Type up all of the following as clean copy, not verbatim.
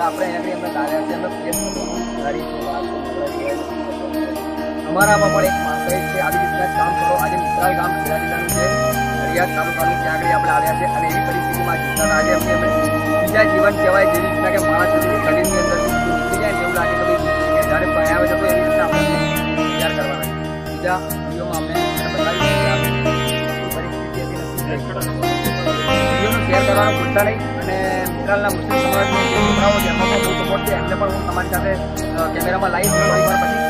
આપણે એમને લાવ્યા છે એમને અમારામાં પણ એક માણસ છે આવી રીતના કામ કરો. આજે મિત્રાલ ગામ ખેડા જિલ્લાનું છે, નડિયાદ તાલુકાનું, ત્યાં આગળ આપણે આવ્યા છે અને એવી પરિસ્થિતિમાં જીવતા આજે અમને બીજા જીવન કહેવાય જેવી રીતના કે માણસ શરીરની અંદર નીકળી જાય એવું લાગે કે ભાઈ જ્યારે ભણ્યા આવે છે તો એવી રીતના આપણે વિચાર કરવાના બીજા વિડીયોમાં અમને બતાવી પરિસ્થિતિ વિડીયોનો શેર કરવાનું ભૂલતા નહીં. અને મિત્રાલના મુસ્લિમ સમાજના જે છોકરાઓ છે એમનો પણ બહુ સપોર્ટ છે, એમને પણ હું તમારી સાથે કેમેરામાં લાઈવ થોડી વાર પછી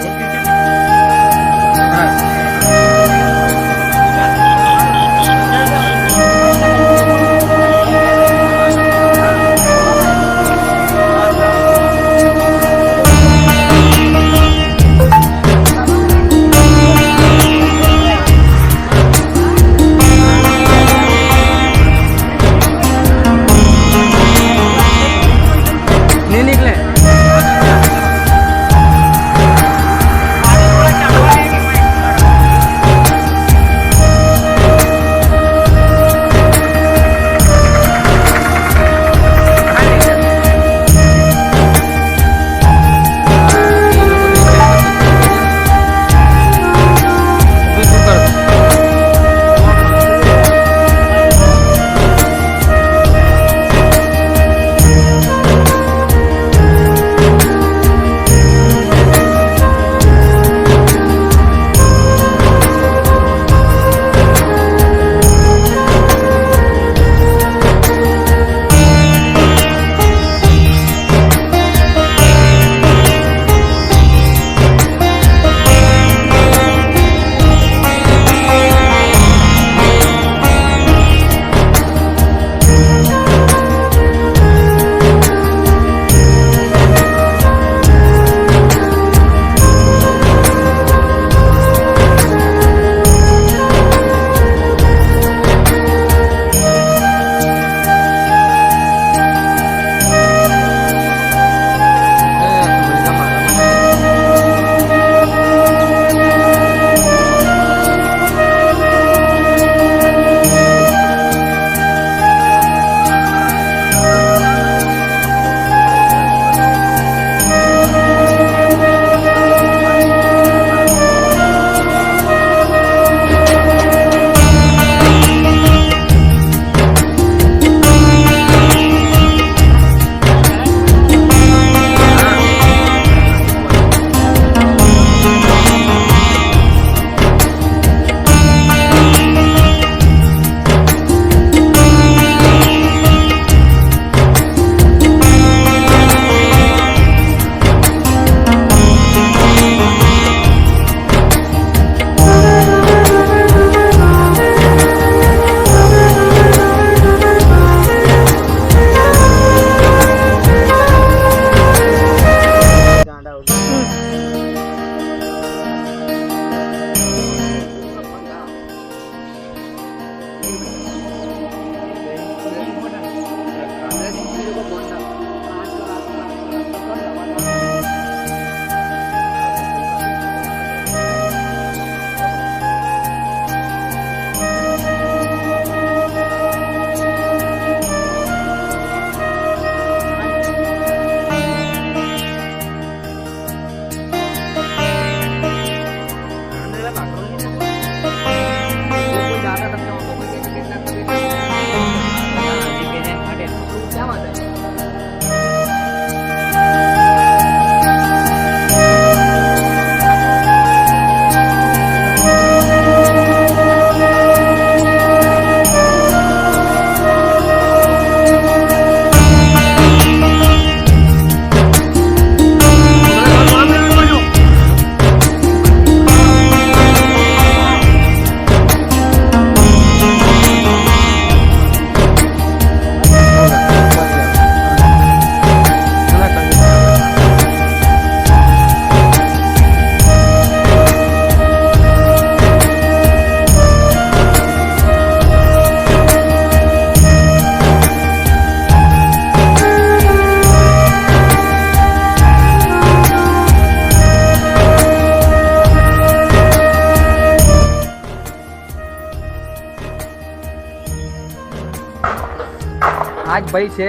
આ જ ભાઈ છે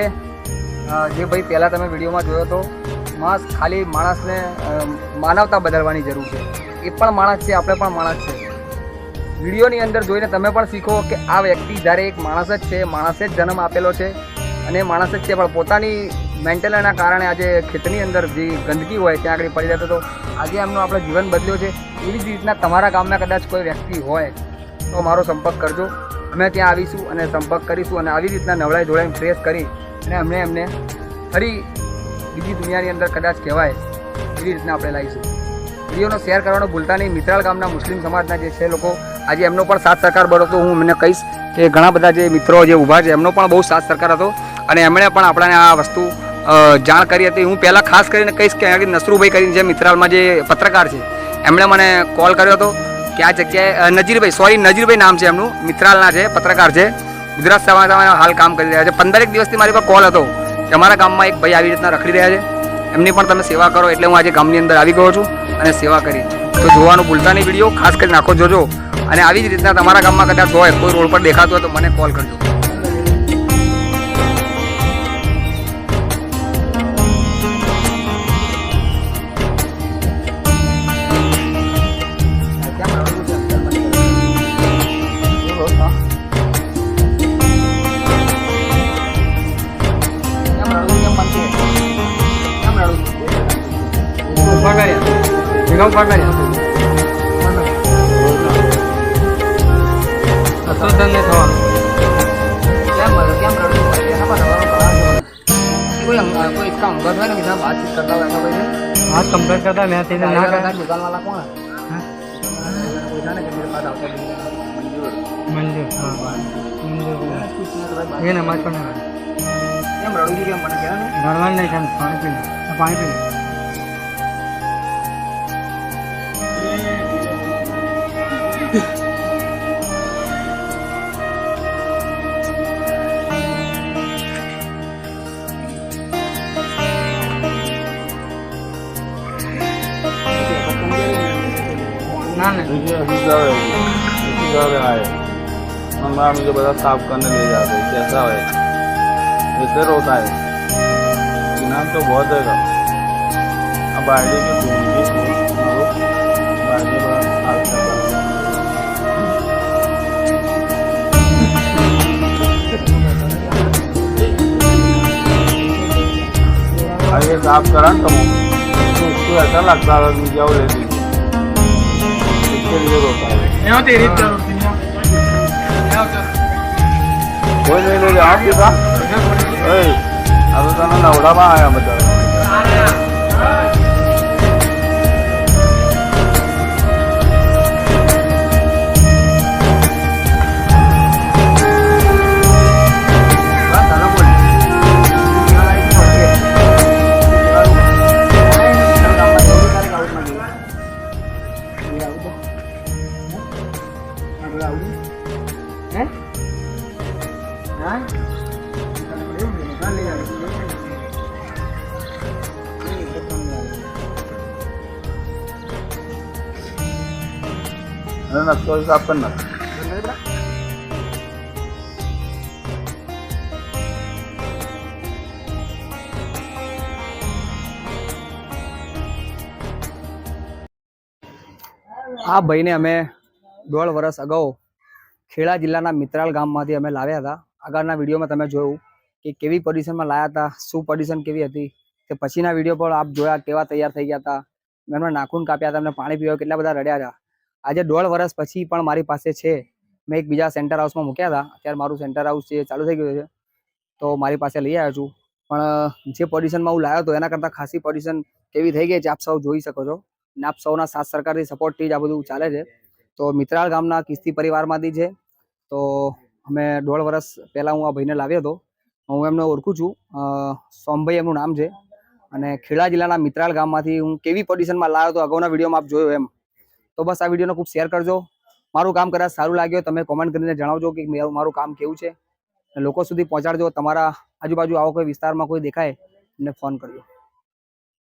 જે ભાઈ પહેલાં તમે વિડીયોમાં જોયો હતો, ખાલી માણસને માનવતા બદલવાની જરૂર છે. એ પણ માણસ છે, આપણે પણ માણસ છે. વિડીયોની અંદર જોઈને તમે પણ શીખો કે આ વ્યક્તિ જ્યારે એક માણસ જ છે, માણસે જ જન્મ આપેલો છે અને માણસ જ છે, પણ પોતાની મેન્ટેલના કારણે આજે ખેતરની અંદર જે ગંદકી હોય ત્યાં આગળ પડી જતો હતો. આજે એમનો આપણે જીવન બદલ્યો છે. એવી જ રીતના તમારા ગામમાં કદાચ કોઈ વ્યક્તિ હોય તો મારો સંપર્ક કરજો. અમે ત્યાં આવીશું અને સંપર્ક કરીશું અને આવી રીતના નવડાઈ ધોળાઈને ફ્રેશ કરી અને એમને ફરી બીજી દુનિયાની અંદર કદાચ કહેવાય એવી રીતના આપણે લાવીશું. વિડીયોનો શેર કરવાનું ભૂલતા નહીં. મિત્રાલ ગામના મુસ્લિમ સમાજના જે છે લોકો, આજે એમનો પણ સાથ સહકાર બળો તો હું એમને કહીશ કે ઘણા બધા જે મિત્રો જે ઊભા છે એમનો પણ બહુ સાથ સહકાર હતો અને એમણે પણ આપણને આ વસ્તુ જાણ કરી હતી. હું પહેલાં ખાસ કરીને કહીશ કે આગળ નસરુભાઈ કરીને જે મિત્રાલમાં જે પત્રકાર છે એમણે મને કોલ કર્યો હતો કે આ જગ્યાએ નજીરભાઈ નામ છે એમનું, મિત્રાલના છે, પત્રકાર છે, ગુજરાત સમાચારમાં હાલ કામ કરી રહ્યા છે. 15 દિવસથી મારી પર કોલ હતો કે અમારા ગામમાં એક ભાઈ આવી રીતના રખડી રહ્યા છે, એમની પણ તમે સેવા કરો. એટલે હું આજે ગામની અંદર આવી ગયો છું અને સેવા કરી. તો જોવાનું ભૂલતા નહીં, વિડીયો ખાસ કરીને આખો જોજો. અને આવી જ રીતના તમારા ગામમાં કદાચ હોય, કોઈ રોડ પર દેખાતું હોય તો મને કોલ કરજો. कोई इसका अंगत है ना, बातचीत करता हुआ ऐसा कोई हाँ कंप्लेंट करता मैं तेरे ना कर दुकान वाला कौन है? जाने के मेरे पास आता है मंजूर हाँ मंजूर ये नमाज पढ़ने वाला કેમ રડું કેમ મને કહે ને नॉर्मल नहीं खान पानी पीने ना आए हमारा मुझे बता साफ करने ले जाते कैसा है, इधर होता है नाम तो बहुत है. अब आईडी की ये साफ करा तो उसको ऐसा लगता है मुझे वो ले दी कोई नहीं ले आप पीता अब तो नवड़ा में आया बता नक्शा साफ करना આ ભાઈને અમે 1.5 વર્ષ અગાઉ ખેડા જિલ્લાના મિત્રાલ ગામમાંથી અમે લાવ્યા હતા. આગળના વિડીયોમાં તમે જોયું કે કેવી પોઝિશનમાં લાવ્યા હતા, શું પોઝિશન કેવી હતી. તે પછીના વિડીયો પણ આપ જોયા કેવા તૈયાર થઈ ગયા હતા. મેં એમને નાખૂન કાપ્યા હતા, એમને પાણી પીવા કેટલા બધા રડ્યા હતા. આજે 1.5 વર્ષ પછી પણ મારી પાસે છે. મેં એક બીજા સેન્ટર હાઉસમાં મૂક્યા હતા, અત્યારે મારું સેન્ટર હાઉસ છે ચાલુ થઈ ગયું છે તો મારી પાસે લઈ આવ્યો છું. પણ જે પોઝિશનમાં હું લાવ્યો હતો એના કરતાં ખાસી પોઝિશન કેવી થઈ ગઈ છે આપ સૌ જોઈ શકો છો. અને આપ સૌના સાથ સરકારથી સપોર્ટથી જ આ બધું ચાલે છે. તો મિત્રાલ ગામના કિસ્તી પરિવારમાંથી છે. તો અમે 1.5 વર્ષ પહેલાં હું આ ભાઈને લાવ્યો હતો. હું એમને ઓળખું છું, સોમભાઈ એમનું નામ છે અને ખેડા જિલ્લાના મિત્રાલ ગામમાંથી હું કેવી પોઝિશનમાં લાવ્યો હતો અગાઉના વિડીયોમાં આપ જોયો એમ. તો બસ આ વિડીયોને ખૂબ શેર કરજો. મારું કામ કદાચ સારું લાગ્યો તમે કોમેન્ટ કરીને જણાવજો કે મારું કામ કેવું છે. લોકો સુધી પહોંચાડજો. તમારા આજુબાજુ આવો કોઈ વિસ્તારમાં કોઈ દેખાય એને ફોન કરજો.